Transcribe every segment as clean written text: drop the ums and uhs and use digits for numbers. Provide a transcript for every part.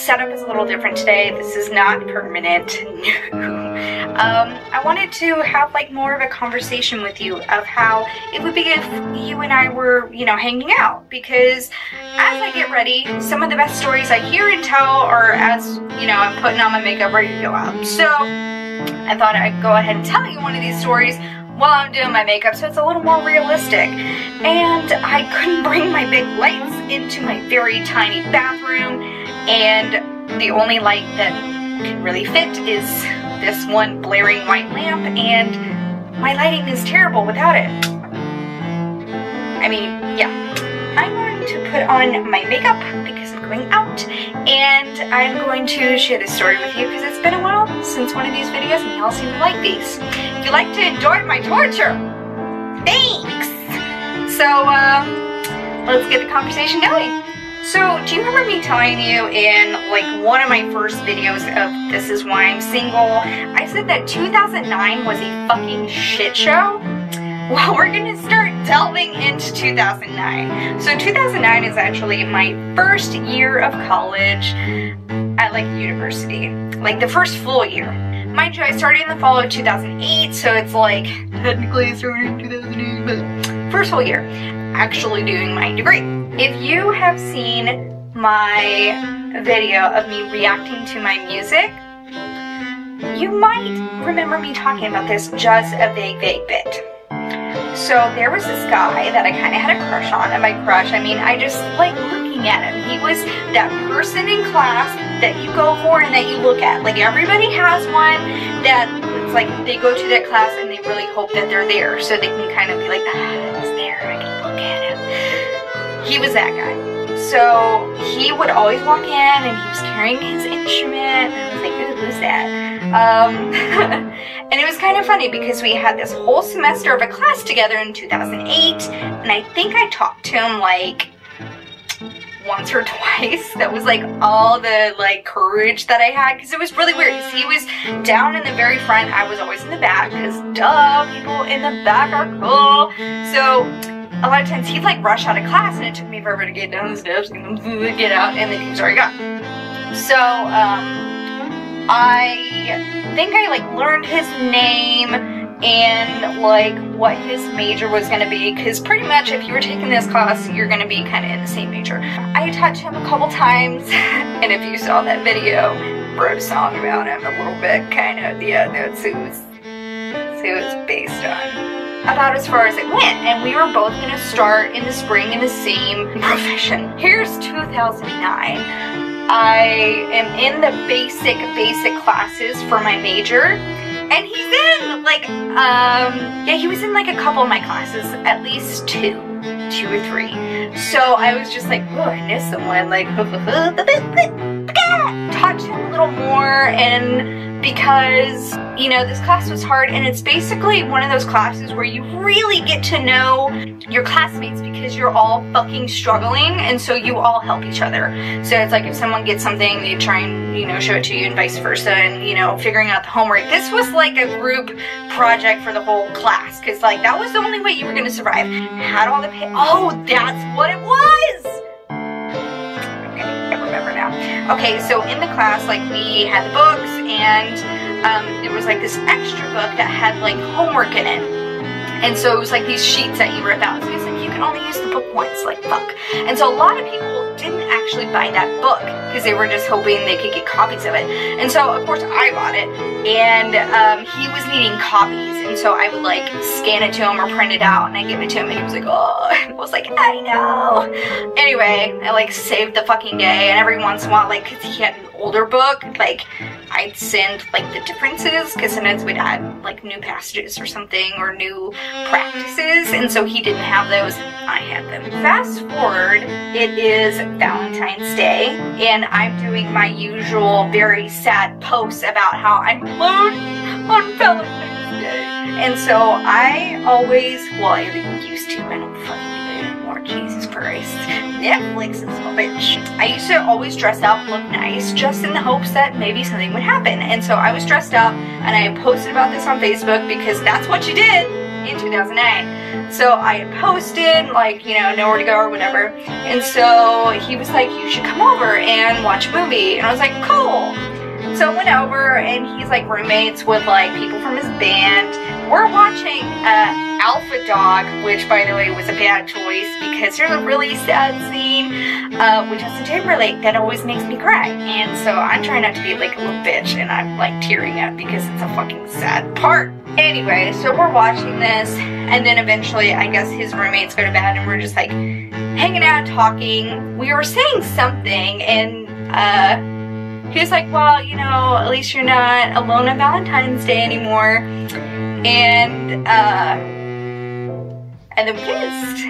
setup is a little different today. This is not permanent. I wanted to have like more of a conversation with you of how it would be if you and I were, you know, hanging out. Because as I get ready, some of the best stories I hear and tell are as, you know, I'm putting on my makeup ready to go out. So I thought I'd go ahead and tell you one of these stories while I'm doing my makeup, so it's a little more realistic. And I couldn't bring my big lights into my very tiny bathroom, and the only light that can really fit is this one blaring white lamp, and my lighting is terrible without it. I mean, yeah. I'm going to put on my makeup because I'm going out, and I'm going to share this story with you because it's been a while since one of these videos and y'all seem to like these. If you like to enjoy my torture, thanks! So, let's get the conversation going. So, do you remember me telling you in like one of my first videos of This Is Why I'm Single, I said that 2009 was a fucking shit show? Well, we're gonna start delving into 2009. So 2009 is actually my first year of college at like university, like the first full year. Mind you, I started in the fall of 2008, so it's like technically I started in 2008, but first full year actually doing my degree. If you have seen my video of me reacting to my music, you might remember me talking about this just a vague bit. So there was this guy that I kind of had a crush on, and by crush I mean I just like looking at him. He was that person in class that you go for and that you look at. Like everybody has one that it's like they go to that class and they really hope that they're there so they can kind of be like, ah, he's there, I can look at him. He was that guy. So he would always walk in and he was carrying his instrument, and I was like, ooh, who's that? And it was kind of funny because we had this whole semester of a class together in 2008, and I think I talked to him like once or twice. That was like all the like courage that I had, because it was really weird. He was down in the very front, I was always in the back, because duh, people in the back are cool. So a lot of times he'd like rush out of class and it took me forever to get down the steps and get out, and then he was already gone. So I think I like learned his name and like what his major was going to be, because pretty much if you were taking this class you're going to be kind of in the same major. I touched him a couple times, and if you saw that video, wrote a song about him a little bit, kind of, yeah, that's who it was based on. About as far as it went, and we were both going to start in the spring in the same profession. Here's 2009. I am in the basic classes for my major, and he's in like, yeah, he was in like a couple of my classes, at least two or three. So I was just like, oh, I miss someone, like, talk to him a little more, and because, you know, this class was hard, and it's basically one of those classes where you really get to know your classmates because you're all fucking struggling, and so you all help each other. So it's like if someone gets something, they try and, you know, show it to you and vice versa, and, you know, figuring out the homework. This was like a group project for the whole class, because like that was the only way you were going to survive. Had all the oh, that's what it was! I remember now. Okay, so in the class, like, we had the books, and there was like this extra book that had like homework in it, and so it was like these sheets that you rip out. So it's like you can only use the book once, like, fuck. And so a lot of people didn't actually buy that book because they were just hoping they could get copies of it. And so of course I bought it, and he was needing copies, and so I would like scan it to him or print it out, and I give it to him, and he was like, oh, I was like, I know. Anyway, I like saved the fucking day, and every once in a while, like, cause he had an older book, like I'd send like the differences, because sometimes we'd add like new passages or something, or new practices, and so he didn't have those, I had them. Fast forward, it is Valentine's Day, and I'm doing my usual very sad posts about how I'm alone on Valentine's Day. And so I always, well, I used to, I don't fucking do it anymore, Jesus Christ. Netflix is my bitch. I used to always dress up, look nice, just in the hopes that maybe something would happen. And so I was dressed up, and I posted about this on Facebook because that's what you did. in 2009. So I had posted, like, you know, nowhere to go or whatever. And so he was like, you should come over and watch a movie. And I was like, cool. So I went over, and he's like roommates with like people from his band. We're watching Alpha Dog, which by the way was a bad choice because there's a really sad scene with Justin Timberlake that always makes me cry. And so I'm trying not to be like a little bitch, and I'm like tearing up because it's a fucking sad part. Anyway, so we're watching this, and then eventually I guess his roommates go to bed, and we're just like hanging out talking. We were saying something, and he was like, well, you know, at least you're not alone on Valentine's Day anymore. And then we kissed.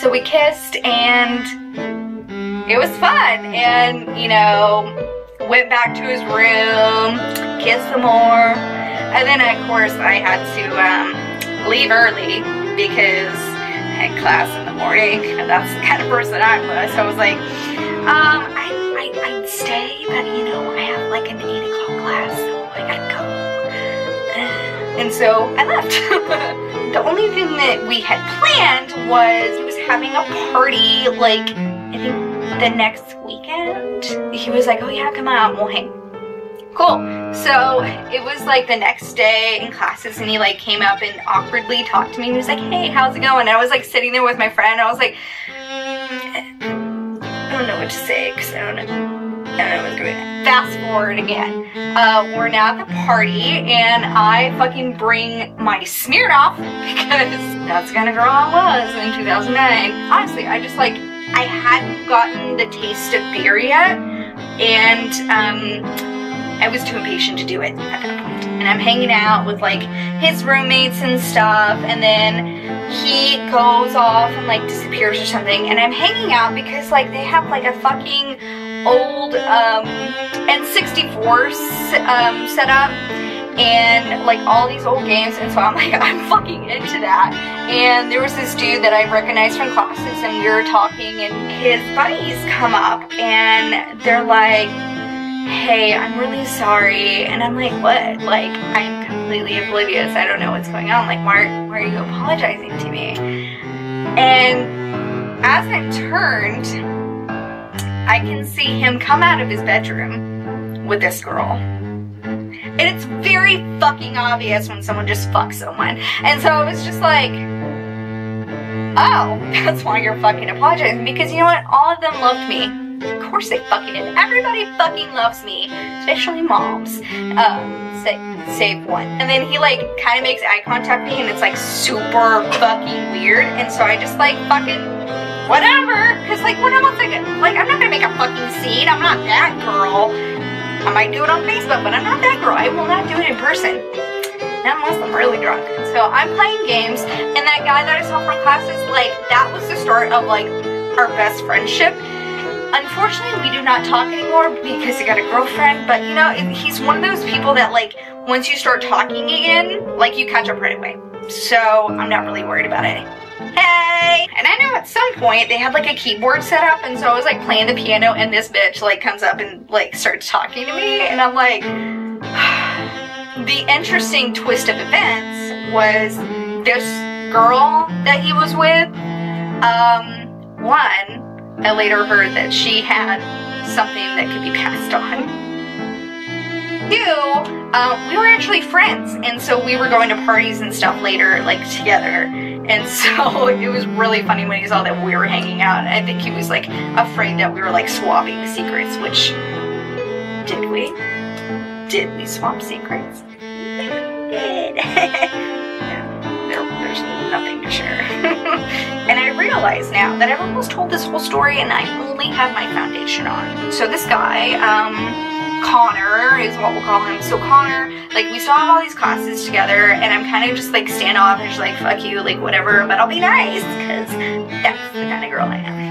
So we kissed, and it was fun. And, you know, went back to his room, kissed some more. And then, of course, I had to leave early because I had class in the morning. And that's the kind of person I was. So I was like, I'd stay, but you know, I have like an 8 o'clock class, so I gotta go. And so I left. The only thing that we had planned was he was having a party, like, I think the next weekend. He was like, oh yeah, come out and we'll hang. Cool. So it was like the next day in classes, and he like came up and awkwardly talked to me, and he was like, hey, how's it going? And I was like sitting there with my friend, and I was like, I don't know what to say because I don't know what's going on. Fast forward again. We're now at the party, and I fucking bring my Smirnoff because that's the kind of girl I was in 2009. Honestly, I just like, I hadn't gotten the taste of beer yet, and I was too impatient to do it at that point. And I'm hanging out with like his roommates and stuff, and then he goes off and like disappears or something, and I'm hanging out because like they have like a fucking old N64 set up and like all these old games, and so I'm like, I'm fucking into that. And there was this dude that I recognized from classes, and we were talking, and his buddies come up and they're like, hey, I'm really sorry. And I'm like, what? Like, I'm completely oblivious. I don't know what's going on. Like, why are you apologizing to me? And as I'm turned, I can see him come out of his bedroom with this girl. And it's very fucking obvious when someone just fucks someone. And so I was just like, oh, that's why you're fucking apologizing. Because you know what? All of them loved me. Of course they fucking did. Everybody fucking loves me, especially moms. Save one. And then he like kind of makes eye contact with me, and it's like super fucking weird. And so I just like fucking whatever. Cause like what am I thinking? Like I'm not gonna make a fucking scene. I'm not that girl. I might do it on Facebook, but I'm not that girl. I will not do it in person. Not unless I'm really drunk. So I'm playing games, and that guy that I saw from classes, like that was the start of like our best friendship. Unfortunately, we do not talk anymore because he got a girlfriend, but you know, he's one of those people that like, once you start talking again, like you catch up right away. So I'm not really worried about it. Hey! And I know at some point they had like a keyboard set up, and so I was like playing the piano, and this bitch like comes up and like starts talking to me, and I'm like, the interesting twist of events was this girl that he was with, one, I later heard that she had something that could be passed on. Two, we were actually friends, and so we were going to parties and stuff later, like together. And so it was really funny when he saw that we were hanging out. I think he was like afraid that we were like swapping secrets, which, did we? Did we swap secrets? We did. There's nothing to share. And I realize now that I've almost told this whole story and I only have my foundation on. So this guy, Connor is what we'll call him. So Connor, like we still have all these classes together, and I'm kind of just like standoffish, like fuck you, like whatever, but I'll be nice because that's the kind of girl I am.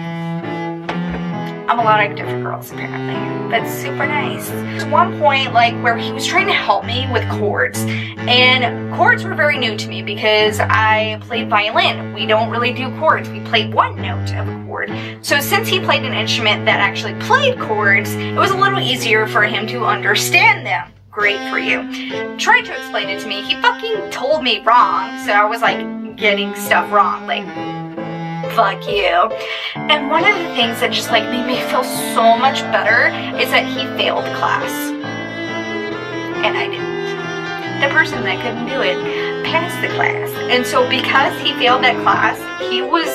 I'm a lot of different girls apparently, but super nice. There's one point like where he was trying to help me with chords, and chords were very new to me because I played violin. We don't really do chords. We play one note of a chord. So since he played an instrument that actually played chords, it was a little easier for him to understand them. great for you. Tried to explain it to me. He fucking told me wrong, so I was like getting stuff wrong, like, fuck you. And one of the things that just like made me feel so much better is that he failed class. And I didn't. The person that couldn't do it passed the class. And so because he failed that class, he was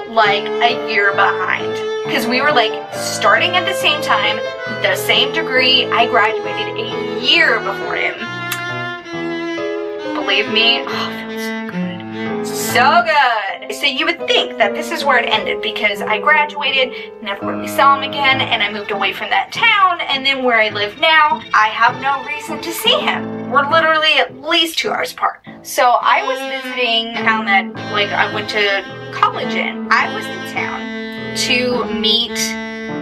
like a year behind. Because we were like starting at the same time, the same degree. I graduated a year before him. Believe me, oh, it feels so good. So good. So you would think that this is where it ended because I graduated, never really saw him again, and I moved away from that town, and then where I live now, I have no reason to see him. We're literally at least 2 hours apart. So I was visiting a town that like I went to college in. I was in town to meet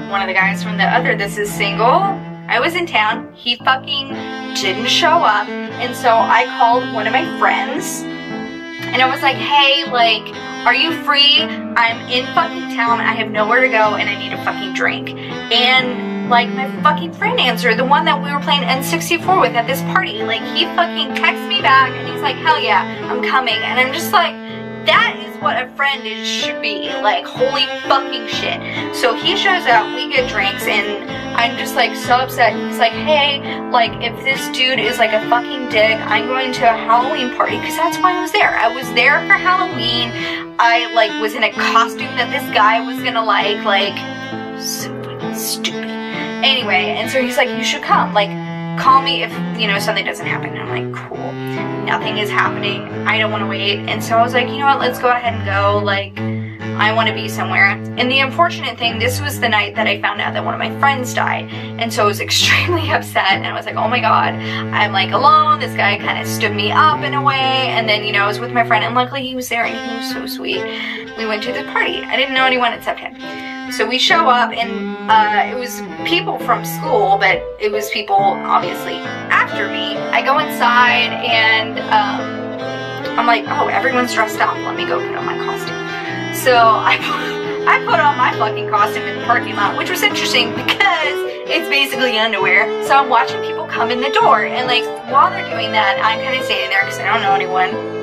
one of the guys from the other This Is Single. I was in town. He fucking didn't show up. And so I called one of my friends and I was like, hey, like, are you free? I'm in fucking town. I have nowhere to go and I need a fucking drink. And like my fucking friend answered, the one that we were playing N64 with at this party. Like he fucking texts me back and he's like, hell yeah, I'm coming. And I'm just like, that is what a friend should be. Like, holy fucking shit. So he shows up, we get drinks, and I'm just like so upset. He's like, hey, like if this dude is like a fucking dick, I'm going to a Halloween party, because that's why I was there. I was there for Halloween. I like was in a costume that this guy was gonna like so fucking stupid. Anyway, and so he's like, you should come, like call me if, you know, something doesn't happen. And I'm like, cool. Nothing is happening. I don't want to wait. And so I was like, you know what, let's go ahead and go. Like, I want to be somewhere. And the unfortunate thing, this was the night that I found out that one of my friends died. And so I was extremely upset. And I was like, oh my God, I'm like alone. This guy kind of stood me up in a way. And then, you know, I was with my friend and luckily he was there and he was so sweet. We went to the party. I didn't know anyone except him. So we show up and it was people from school, but it was people obviously after me. I go inside and I'm like, oh, everyone's dressed up. Let me go put on my costume. So I put on my fucking costume in the parking lot, which was interesting because it's basically underwear. So I'm watching people come in the door and like while they're doing that, I'm kind of standing there because I don't know anyone.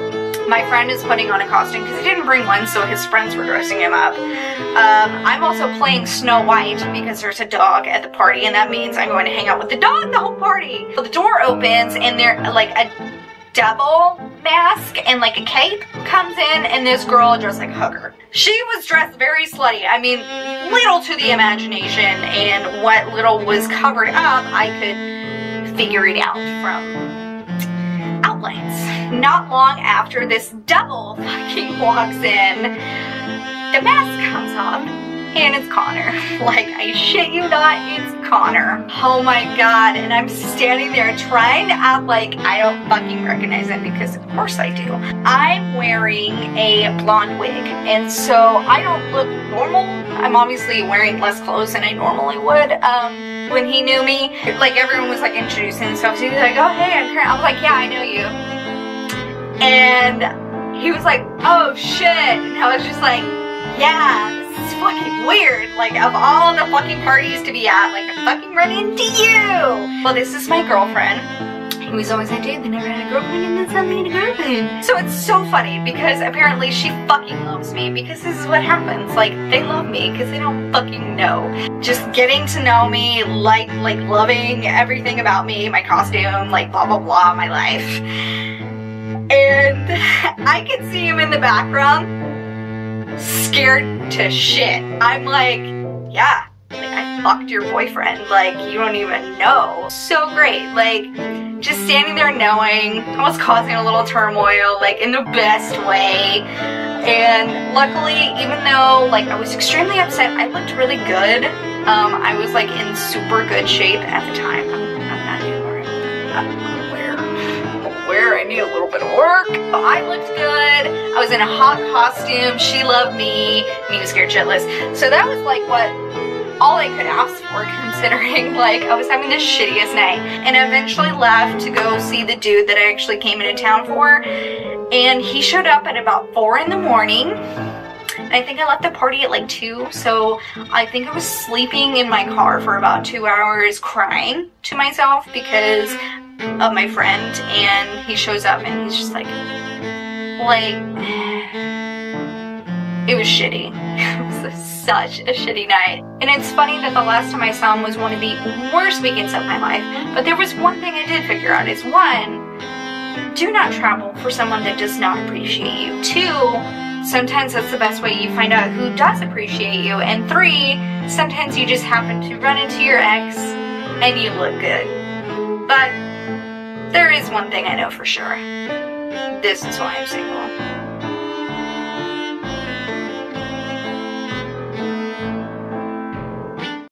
My friend is putting on a costume because he didn't bring one, so his friends were dressing him up. I'm also playing Snow White because there's a dog at the party, and that means I'm going to hang out with the dog the whole party. So the door opens, and there like a devil mask and like a cape comes in, and this girl dressed like a hooker. She was dressed very slutty. I mean, little to the imagination, and what little was covered up, I could figure it out from outlines. Not long after this devil fucking walks in, the mask comes off and it's Connor. Like, I shit you not, it's Connor. Oh my God. And I'm standing there trying to act like I don't fucking recognize him because of course I do. I'm wearing a blonde wig and so I don't look normal. I'm obviously wearing less clothes than I normally would. When he knew me, like everyone was like introducing themselves. He was like, oh hey, I'm Karen. I was like, yeah, I know you. And he was like, oh shit. And I was just like, yeah, this is fucking weird. Like, of all the fucking parties to be at, like, I fucking run into you. Well, this is my girlfriend. He was always like, dude, they never had a girlfriend and then suddenly had a girlfriend. So it's so funny because apparently she fucking loves me because this is what happens. Like, they love me because they don't fucking know. Just getting to know me, like loving everything about me, my costume, like blah, blah, blah, my life. And I can see him in the background, scared to shit. I'm like, yeah, like I fucked your boyfriend, like you don't even know. So great, like just standing there knowing, almost causing a little turmoil, like in the best way. And luckily, even though like I was extremely upset, I looked really good. I was like in super good shape at the time. I'm not anymore. I'm aware I need a little bit of work. But I looked good. I was in a hot costume. She loved me. And he was scared shitless. So that was like what all I could ask for, considering like I was having the shittiest night. And I eventually left to go see the dude that I actually came into town for. And he showed up at about 4 in the morning. And I think I left the party at like 2, so I think I was sleeping in my car for about 2 hours crying to myself because of my friend, and he shows up and he's just like, it was shitty. It was such a shitty night. And it's funny that the last time I saw him was one of the worst weekends of my life, but there was one thing I did figure out is, one, do not travel for someone that does not appreciate you. Two, sometimes that's the best way you find out who does appreciate you. And three, sometimes you just happen to run into your ex and you look good. But there is one thing I know for sure. This is why I'm single.